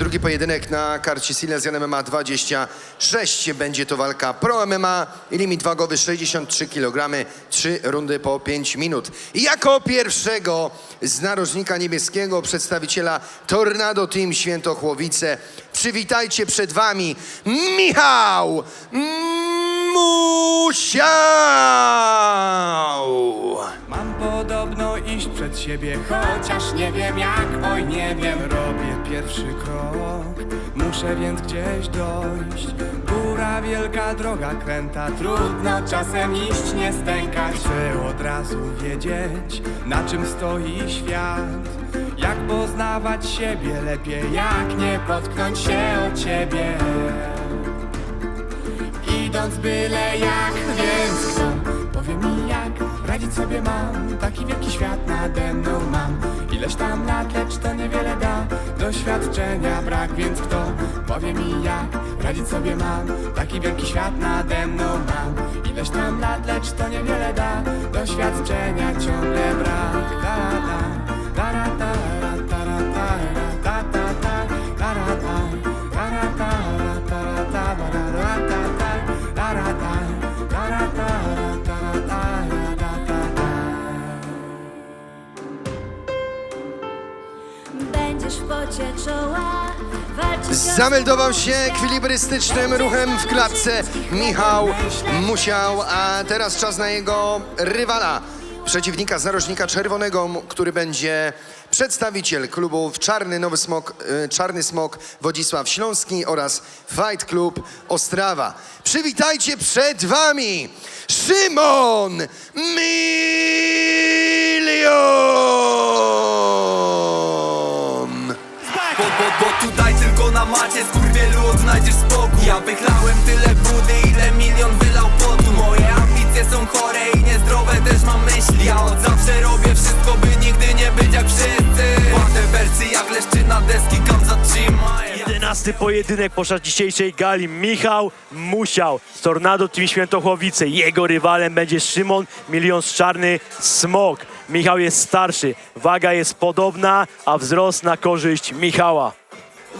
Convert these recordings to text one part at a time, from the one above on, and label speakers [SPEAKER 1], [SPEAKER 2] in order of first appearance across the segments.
[SPEAKER 1] Drugi pojedynek na karcie Silesian MMA 26. Będzie to walka Pro MMA i limit wagowy 63 kg, 3 rundy po 5 minut. I jako pierwszego z narożnika niebieskiego przedstawiciela Tornado Team Świętochłowice przywitajcie przed wami Michał Musiał!
[SPEAKER 2] Mam podobno iść przed siebie, chociaż nie wiem jak, oj nie wiem. Robię pierwszy krok, muszę więc gdzieś dojść. Góra wielka, droga kręta, trudno czasem iść, nie stękać. Chcę od razu wiedzieć, na czym stoi świat. Jak poznawać siebie lepiej, jak nie potknąć się o ciebie. Idąc byle jak, więc kto powie mi jak radzić sobie mam? Taki wielki świat nade mną mam. Ileś tam lat, lecz to niewiele da. Doświadczenia brak, więc kto powie mi jak radzić sobie mam? Taki wielki świat nade mną mam. Ileś tam lat, lecz to niewiele da. Doświadczenia ciągle brak. Da, da, da, da, da, da, da, da, da, da, da, da,
[SPEAKER 3] Będziesz w pocie czoła walczyć.
[SPEAKER 1] Zameldował się ekwilibrystycznym ruchem w klatce Michał Musiał, a teraz czas na jego rywala, przeciwnika z narożnika czerwonego, który będzie przedstawiciel klubów Czarny Smok Wodzisław Śląski oraz Fight Club Ostrawa. Przywitajcie przed wami Szymon Milion!
[SPEAKER 4] Bo tutaj tylko na macie skurwielu odnajdziesz spokój. Ja wychlałem tyle wody, ile milion wylał potu. Moje ambicje są chore i niezdrowe też mam myśli. Ja od zawsze robię wszystko, by nigdy nie być jak wszyscy. Ładę wersy jak leszczyna deski, kam zatrzymaj.
[SPEAKER 5] 11. pojedynek podczas dzisiejszej gali. Michał Musiał z Tornado Team Świętochłowice. Jego rywalem będzie Szymon Milion z Czarny Smok. Michał jest starszy, waga jest podobna, a wzrost na korzyść Michała.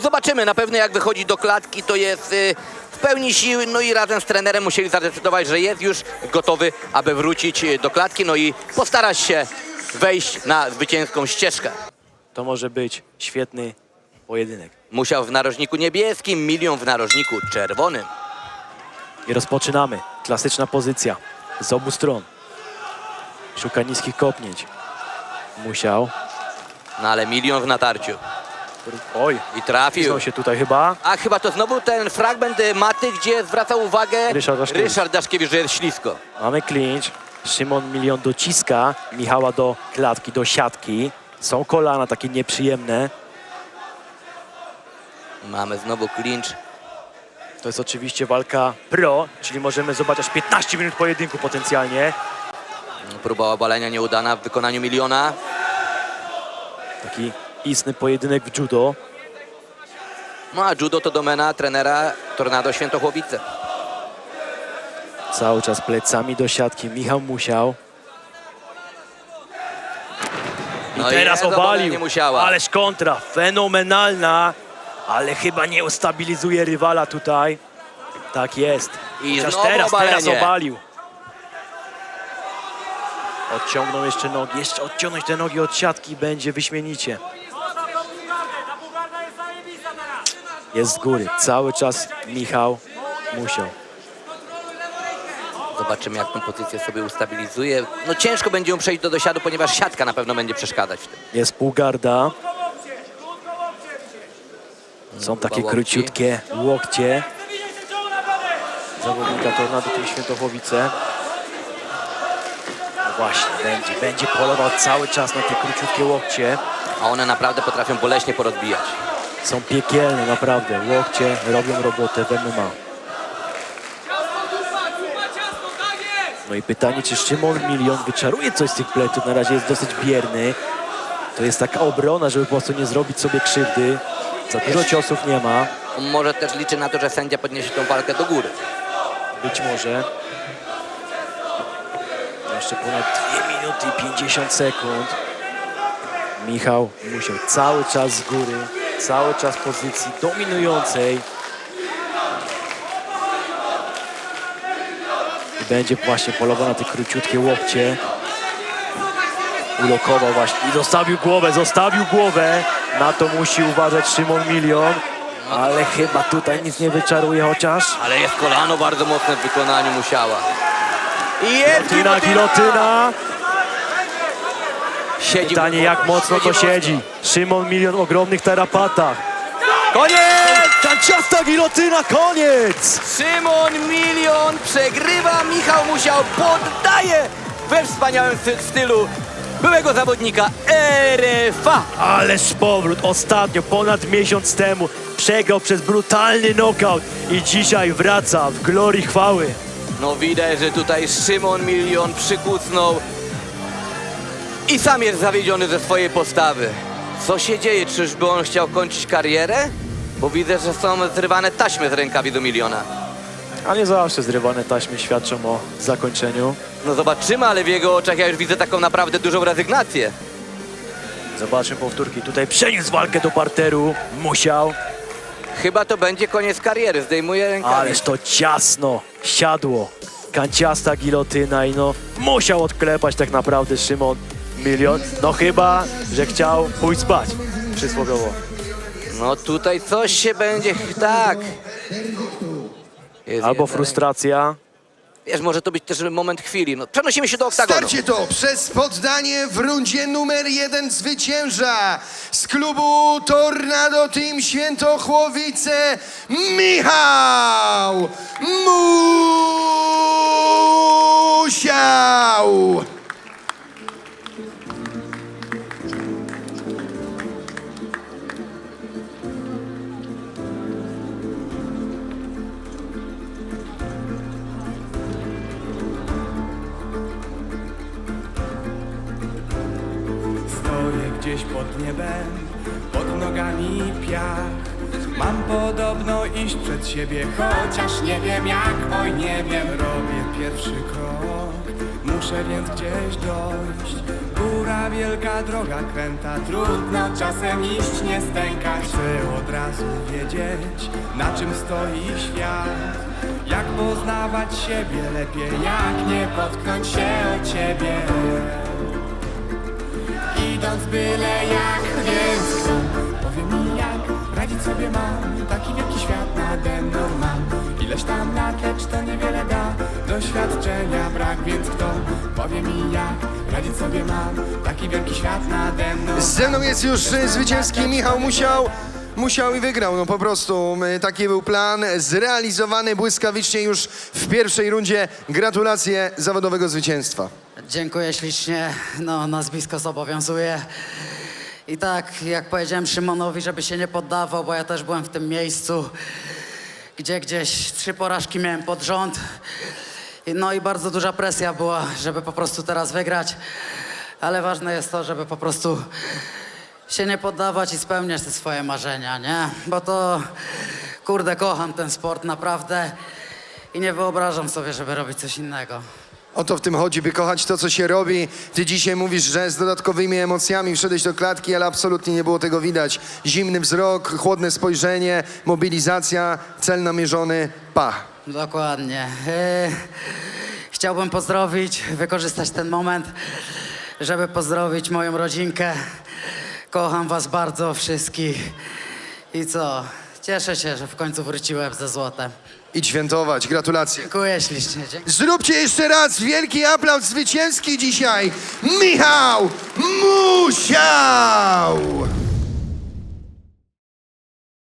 [SPEAKER 6] Zobaczymy, na pewno jak wychodzi do klatki, to jest w pełni siły, no i razem z trenerem musieli zadecydować, że jest już gotowy, aby wrócić do klatki, no i postarać się wejść na zwycięską ścieżkę.
[SPEAKER 5] To może być świetny pojedynek.
[SPEAKER 6] Musiał w narożniku niebieskim, Milion w narożniku czerwonym.
[SPEAKER 5] I rozpoczynamy. Klasyczna pozycja z obu stron. Szuka niskich kopnięć. Musiał.
[SPEAKER 6] No ale Milion w natarciu.
[SPEAKER 5] Oj,
[SPEAKER 6] I trafił.
[SPEAKER 5] pisał się tutaj chyba.
[SPEAKER 6] A chyba to znowu ten fragment maty, gdzie zwracał uwagę
[SPEAKER 5] Ryszard
[SPEAKER 6] Daszkiewicz, że jest ślisko.
[SPEAKER 5] Mamy clinch. Szymon Milion dociska Michała do klatki, do siatki. Są kolana takie nieprzyjemne.
[SPEAKER 6] Mamy znowu clinch.
[SPEAKER 5] To jest oczywiście walka pro, czyli możemy zobaczyć aż 15 minut pojedynku potencjalnie.
[SPEAKER 6] Próba obalenia nieudana w wykonaniu Miliona.
[SPEAKER 5] Taki istny pojedynek w judo.
[SPEAKER 6] No a judo to domena trenera Tornado Świętochłowice.
[SPEAKER 5] Cały czas plecami do siatki Michał Musiał. I
[SPEAKER 6] No
[SPEAKER 5] teraz
[SPEAKER 6] jest obalenie
[SPEAKER 5] obalił.
[SPEAKER 6] Musiała.
[SPEAKER 5] Ależ kontra, fenomenalna. Ale chyba nie ustabilizuje rywala tutaj. Tak jest.
[SPEAKER 6] I
[SPEAKER 5] Chociaż
[SPEAKER 6] znowu
[SPEAKER 5] teraz
[SPEAKER 6] obalenie.
[SPEAKER 5] obalił. Odciągnął jeszcze nogi. Jeszcze odciągnąć te nogi od siatki będzie wyśmienicie. Jest z góry. Cały czas Michał Musiał.
[SPEAKER 6] Zobaczymy, jak tę pozycję sobie ustabilizuje. No ciężko będzie mu przejść do dosiadu, ponieważ siatka na pewno będzie przeszkadzać w tym.
[SPEAKER 5] Jest półgarda. Są takie
[SPEAKER 6] łokci.
[SPEAKER 5] króciutkie łokcie zawodnika Tornado Team Świętochłowice. No właśnie, będzie polował cały czas na te króciutkie łokcie.
[SPEAKER 6] A one naprawdę potrafią boleśnie porozbijać.
[SPEAKER 5] Są piekielne, naprawdę. Łokcie robią robotę w MMA. No i pytanie, czy Szymon Milion wyczaruje coś z tych pleców? Na razie jest dosyć bierny. To jest taka obrona, żeby po prostu nie zrobić sobie krzywdy. Za dużo ciosów nie ma.
[SPEAKER 6] On może też liczy na to, że sędzia podniesie tą walkę do góry.
[SPEAKER 5] Być może. Jeszcze ponad 2 minuty i 50 sekund. Michał Musiał cały czas z góry. cały czas w pozycji dominującej. I będzie właśnie polował na te króciutkie łokcie. Ulokował właśnie i zostawił głowę. Na to musi uważać Szymon Milion. Ale chyba tutaj nic nie wyczaruje chociaż.
[SPEAKER 6] Ale jest kolano bardzo mocne w wykonaniu Musiała. I jest
[SPEAKER 5] Gilotyna.
[SPEAKER 6] Siedzi
[SPEAKER 5] Pytanie, jak mocno to siedzi. Szymon Milion w ogromnych tarapatach.
[SPEAKER 6] Koniec!
[SPEAKER 5] Kanciasta gilotyna, koniec!
[SPEAKER 6] Szymon Milion przegrywa, Michał Musiał poddaje we wspaniałym stylu byłego zawodnika RFA.
[SPEAKER 5] Ależ powrót ostatnio, ponad miesiąc temu, przegrał przez brutalny knockout i dzisiaj wraca w glorii chwały.
[SPEAKER 6] No widać, że tutaj Szymon Milion przykucnął i sam jest zawiedziony ze swojej postawy. Co się dzieje? Czyżby on chciał kończyć karierę? Bo widzę, że są zrywane taśmy z rękawic Miliona.
[SPEAKER 5] A nie zawsze zrywane taśmy świadczą o zakończeniu.
[SPEAKER 6] No zobaczymy, ale w jego oczach ja już widzę taką naprawdę dużą rezygnację.
[SPEAKER 5] Zobaczmy powtórki. Tutaj przeniósł walkę do parteru. Musiał.
[SPEAKER 6] Chyba to będzie koniec kariery, zdejmuje rękawice.
[SPEAKER 5] Ależ to ciasno siadło. Kanciasta gilotyna i no musiał odklepać tak naprawdę Szymon Milion. No chyba, że chciał pójść spać. Przysłowiowo.
[SPEAKER 6] No tutaj coś się będzie... Tak. Jest
[SPEAKER 5] Albo
[SPEAKER 6] jednak.
[SPEAKER 5] frustracja.
[SPEAKER 6] Wiesz, może to być też moment chwili. No, przenosimy się do oktagonu.
[SPEAKER 1] Starcie to przez poddanie w rundzie numer 1 zwycięża z klubu Tornado Team Świętochłowice Michał Musiał.
[SPEAKER 2] Stoję gdzieś pod niebem, pod nogami piach. Mam podobno iść przed siebie, chociaż nie wiem jak. Oj, nie wiem, robię pierwszy krok. Muszę więc gdzieś dojść. Góra, wielka droga kręta, trudno czasem iść, nie stękać. Chcę od razu wiedzieć, na czym stoi świat. Jak poznawać siebie lepiej, jak nie potknąć się o ciebie. Idąc byle jak, więc kto powie mi jak radzić sobie mam, taki wielki świat nade mną mam. Ileś tam lat, lecz to niewiele da, doświadczenia brak, więc kto powie mi jak radzić sobie mam, taki wielki świat nade mną.
[SPEAKER 1] Ze mną jest już zwycięski Michał Musiał i wygrał, no po prostu taki był plan, zrealizowany błyskawicznie już w pierwszej rundzie. Gratulacje zawodowego zwycięstwa.
[SPEAKER 7] Dziękuję ślicznie, no nazwisko zobowiązuje. I tak, jak powiedziałem Szymonowi, żeby się nie poddawał, bo ja też byłem w tym miejscu, gdzie gdzieś 3 porażki miałem pod rząd. No i bardzo duża presja była, żeby po prostu teraz wygrać. Ale ważne jest to, żeby po prostu się nie poddawać i spełniać te swoje marzenia, nie? Bo to, kurde, kocham ten sport naprawdę i nie wyobrażam sobie, żeby robić coś innego.
[SPEAKER 1] O to w tym chodzi, by kochać to, co się robi. Ty dzisiaj mówisz, że z dodatkowymi emocjami wszedłeś do klatki, ale absolutnie nie było tego widać. Zimny wzrok, chłodne spojrzenie, mobilizacja, cel namierzony, pach.
[SPEAKER 7] Dokładnie. Chciałbym pozdrowić, wykorzystać ten moment, żeby pozdrowić moją rodzinkę. Kocham was bardzo wszystkich. I co? Cieszę się, że w końcu wróciłem ze złotem.
[SPEAKER 1] Idź świętować, gratulacje.
[SPEAKER 7] Dziękuję ślicznie.
[SPEAKER 1] Zróbcie jeszcze raz wielki aplauz zwycięski dzisiaj. Michał Musiał!